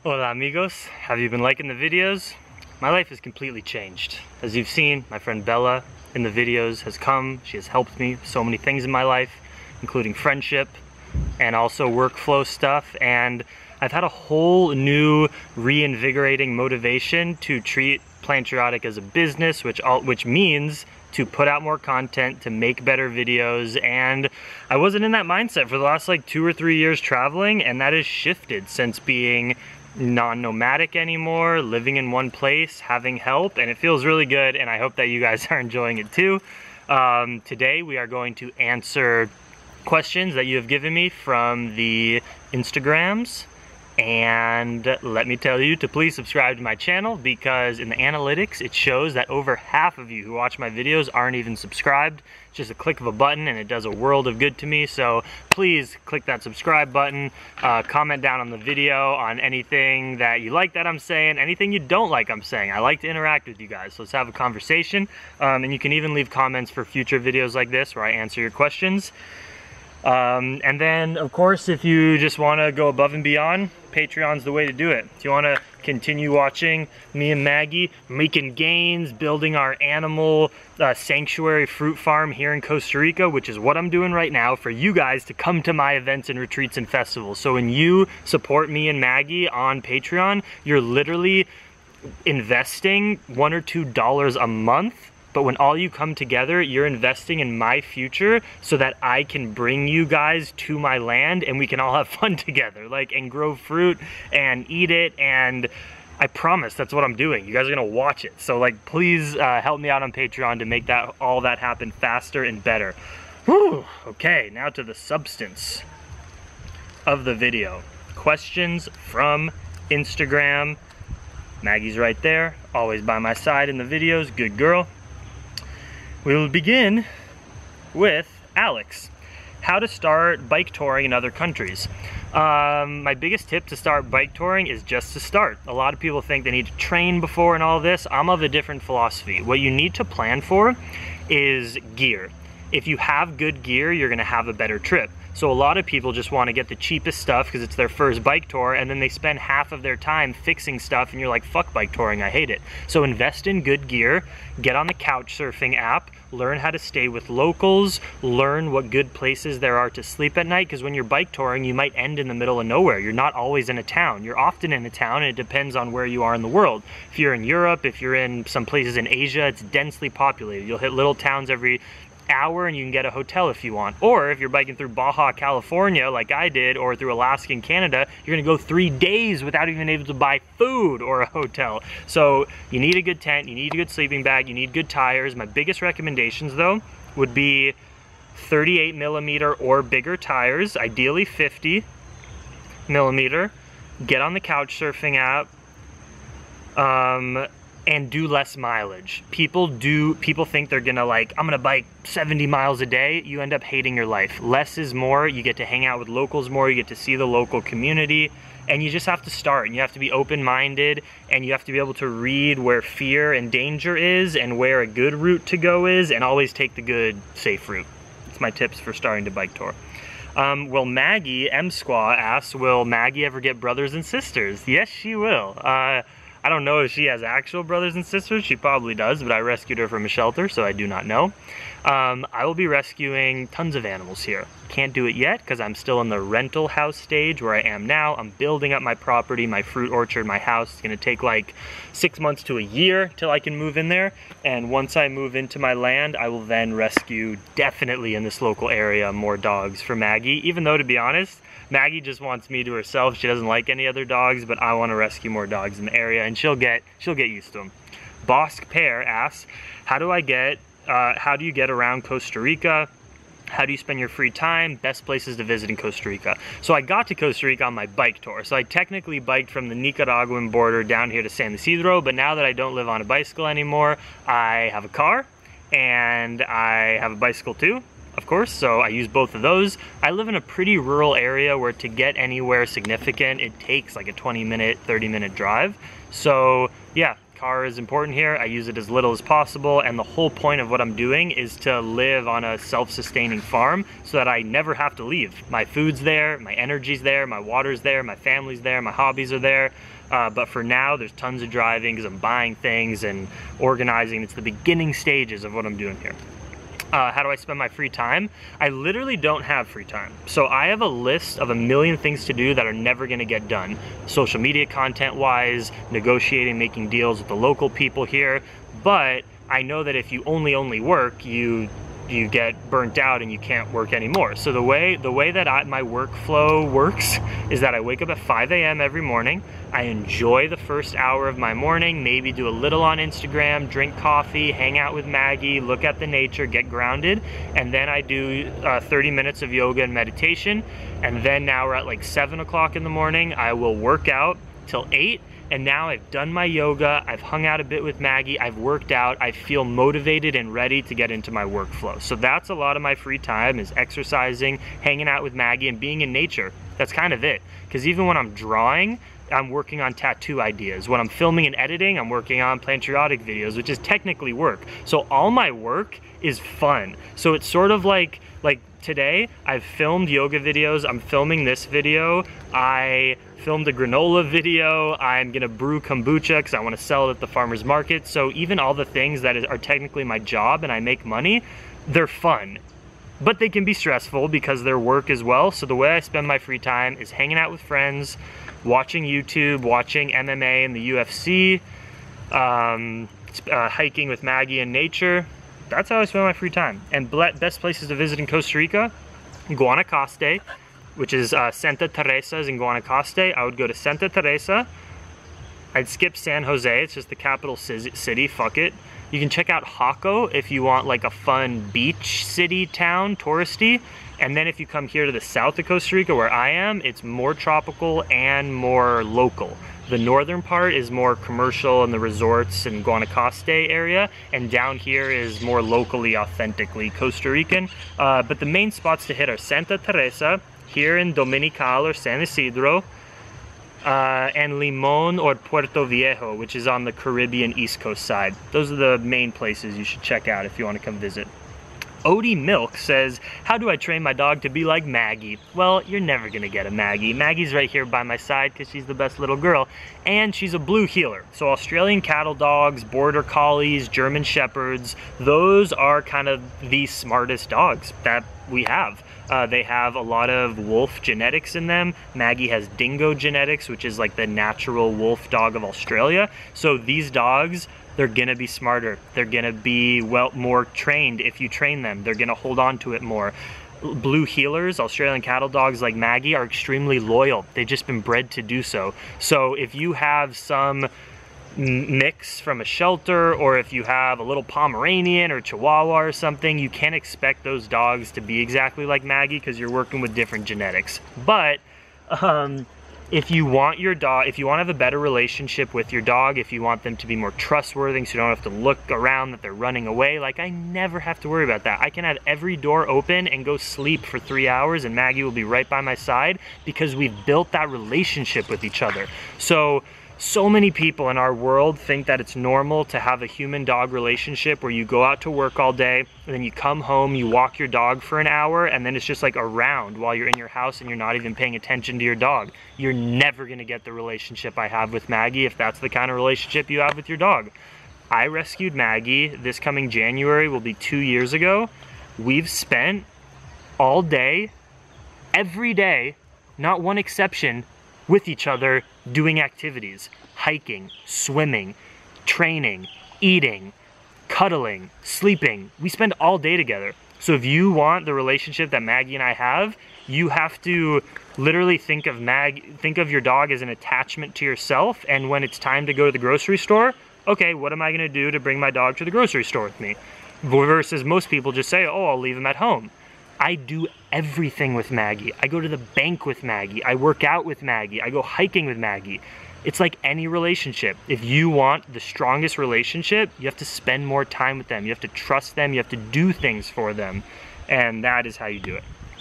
Hola amigos, have you been liking the videos? My life has completely changed. As you've seen, my friend Bella in the videos has come. She has helped me with so many things in my life, including friendship and also workflow stuff. And I've had a whole new reinvigorating motivation to treat Plantriotic as a business, which means to put out more content, to make better videos. And I wasn't in that mindset for the last like 2 or 3 years traveling, and that has shifted since being non-nomadic anymore, living in one place, having help, and it feels really good, and I hope that you guys are enjoying it too. Today we are going to answer questions that you have given me from the Instagrams, and let me tell you to please subscribe to my channel, because in the analytics it shows that over half of you who watch my videos aren't even subscribed. It's just a click of a button and it does a world of good to me, so please click that subscribe button. Comment down on the video on anything that you like that I'm saying, anything you don't like I'm saying. I like to interact with you guys, so let's have a conversation. And you can even leave comments for future videos like this where I answer your questions. And then, of course, if you just want to go above and beyond, Patreon's the way to do it. If you want to continue watching me and Maggie making gains, building our animal sanctuary fruit farm here in Costa Rica, which is what I'm doing right now, for you guys to come to my events and retreats and festivals. So when you support me and Maggie on Patreon, you're literally investing $1 or $2 a month. But when all you come together, you're investing in my future so that I can bring you guys to my land and we can all have fun together, like, and grow fruit and eat it. And I promise that's what I'm doing. You guys are gonna watch it. So like, please help me out on Patreon to make all that happen faster and better. Whew. Okay, now to the substance of the video. Questions from Instagram. Maggie's right there, always by my side in the videos, good girl. We will begin with Alex. How to start bike touring in other countries. My biggest tip to start bike touring is just to start. A lot of people think they need to train before and all this. I'm of a different philosophy. What you need to plan for is gear. If you have good gear, you're gonna have a better trip. So a lot of people just want to get the cheapest stuff because it's their first bike tour, and then they spend half of their time fixing stuff and you're like, fuck bike touring, I hate it. So invest in good gear, get on the couch surfing app, learn how to stay with locals, learn what good places there are to sleep at night, because when you're bike touring, you might end in the middle of nowhere. You're not always in a town. You're often in a town, and it depends on where you are in the world. If you're in Europe, if you're in some places in Asia, it's densely populated. You'll hit little towns every hour and you can get a hotel if you want. Or if you're biking through Baja California like I did, or through Alaska and Canada, you're gonna go 3 days without even able to buy food or a hotel. So you need a good tent, you need a good sleeping bag, you need good tires. My biggest recommendations though would be 38mm or bigger tires, ideally 50mm. Get on the couch surfing app, and do less mileage. People think they're gonna, like, I'm gonna bike 70 miles a day. You end up hating your life. Less is more. You get to hang out with locals more, you get to see the local community, and you just have to start, and you have to be open-minded, and you have to be able to read where fear and danger is and where a good route to go is, and always take the good, safe route. That's my tips for starting to bike tour. Will Maggie, M-Squaw asks, will Maggie ever get brothers and sisters? Yes, she will. I don't know if she has actual brothers and sisters. She probably does, but I rescued her from a shelter, so I do not know. I will be rescuing tons of animals here. Can't do it yet because I'm still in the rental house stage where I am now. I'm building up my property, my fruit orchard, my house. It's gonna take like 6 months to a year till I can move in there. And once I move into my land, I will then rescue, definitely in this local area, more dogs for Maggie. Even though, to be honest, Maggie just wants me to herself. She doesn't like any other dogs, but I want to rescue more dogs in the area, and she'll get used to them. Bosk Pear asks, how do you get around Costa Rica? How do you spend your free time? Best places to visit in Costa Rica. So I got to Costa Rica on my bike tour. So I technically biked from the Nicaraguan border down here to San Isidro, but now that I don't live on a bicycle anymore, I have a car and I have a bicycle too, of course, so I use both of those. I live in a pretty rural area where to get anywhere significant, it takes like a 20-minute, 30-minute drive. So yeah, Car is important here. I use it as little as possible, and the whole point of what I'm doing is to live on a self-sustaining farm so that I never have to leave. My food's there, my energy's there, my water's there, my family's there, my hobbies are there. But for now, there's tons of driving because I'm buying things and organizing. It's the beginning stages of what I'm doing here. How do I spend my free time? I literally don't have free time. So I have a list of a million things to do that are never gonna get done. Social media content wise, negotiating, making deals with the local people here. But I know that if you only work, you get burnt out and you can't work anymore. So the way that my workflow works is that I wake up at 5 a.m. every morning. I enjoy the first hour of my morning, maybe do a little on Instagram, drink coffee, hang out with Maggie, look at the nature, get grounded, and then I do 30 minutes of yoga and meditation. And then now we're at like 7 o'clock in the morning. I will work out till 8. And now I've done my yoga, I've hung out a bit with Maggie, I've worked out, I feel motivated and ready to get into my workflow. So that's a lot of my free time, is exercising, hanging out with Maggie, and being in nature. That's kind of it. Because even when I'm drawing, I'm working on tattoo ideas. When I'm filming and editing, I'm working on Plantriotic videos, which is technically work. So all my work is fun. So it's sort of like today, I've filmed yoga videos, I'm filming this video, I filmed a granola video, I'm gonna brew kombucha because I want to sell it at the farmer's market. So even all the things that are technically my job and I make money, they're fun. But they can be stressful because they're work as well. So the way I spend my free time is hanging out with friends, watching YouTube, watching MMA and the UFC, hiking with Maggie in nature. That's how I spend my free time. And best places to visit in Costa Rica, Guanacaste, which is Santa Teresa's in Guanacaste. I would go to Santa Teresa. I'd skip San Jose, it's just the capital city, fuck it. You can check out Jaco if you want like a fun beach city town, touristy. And then if you come here to the south of Costa Rica where I am, it's more tropical and more local. The northern part is more commercial and the resorts and Guanacaste area, and down here is more locally, authentically Costa Rican. But the main spots to hit are Santa Teresa, here in Dominical or San Isidro, and Limon or Puerto Viejo, which is on the Caribbean East Coast side. Those are the main places you should check out if you want to come visit. Odie Milk says, how do I train my dog to be like Maggie? Well, you're never gonna get a Maggie. Maggie's right here by my side because she's the best little girl, and she's a blue heeler. So Australian cattle dogs, border collies, German shepherds, those are kind of the smartest dogs that we have. They have a lot of wolf genetics in them. Maggie has dingo genetics, which is like the natural wolf dog of Australia. So these dogs, they're gonna be smarter. They're gonna be more trained if you train them. They're gonna hold on to it more. Blue heelers, Australian cattle dogs like Maggie, are extremely loyal. They've just been bred to do so. So if you have some mix from a shelter, or if you have a little Pomeranian or Chihuahua or something, you can't expect those dogs to be exactly like Maggie because you're working with different genetics. But if you want your dog, if you want to have a better relationship with your dog, if you want them to be more trustworthy so you don't have to look around that they're running away, like I never have to worry about that. I can have every door open and go sleep for 3 hours and Maggie will be right by my side because we've built that relationship with each other. So many people in our world think that it's normal to have a human-dog relationship where you go out to work all day and then you come home, you walk your dog for an hour, and then it's just like around while you're in your house and you're not even paying attention to your dog. You're never gonna get the relationship I have with Maggie if that's the kind of relationship you have with your dog. I rescued Maggie. This coming January will be 2 years ago. We've spent all day, every day, not one exception, with each other doing activities, hiking, swimming, training, eating, cuddling, sleeping. We spend all day together. So if you want the relationship that Maggie and I have, you have to literally think of your dog as an attachment to yourself, and when it's time to go to the grocery store, okay, what am I gonna do to bring my dog to the grocery store with me? Versus most people just say, oh, I'll leave him at home. I do everything with Maggie. I go to the bank with Maggie. I work out with Maggie. I go hiking with Maggie. It's like any relationship. If you want the strongest relationship, you have to spend more time with them. You have to trust them. You have to do things for them. And that is how you do it.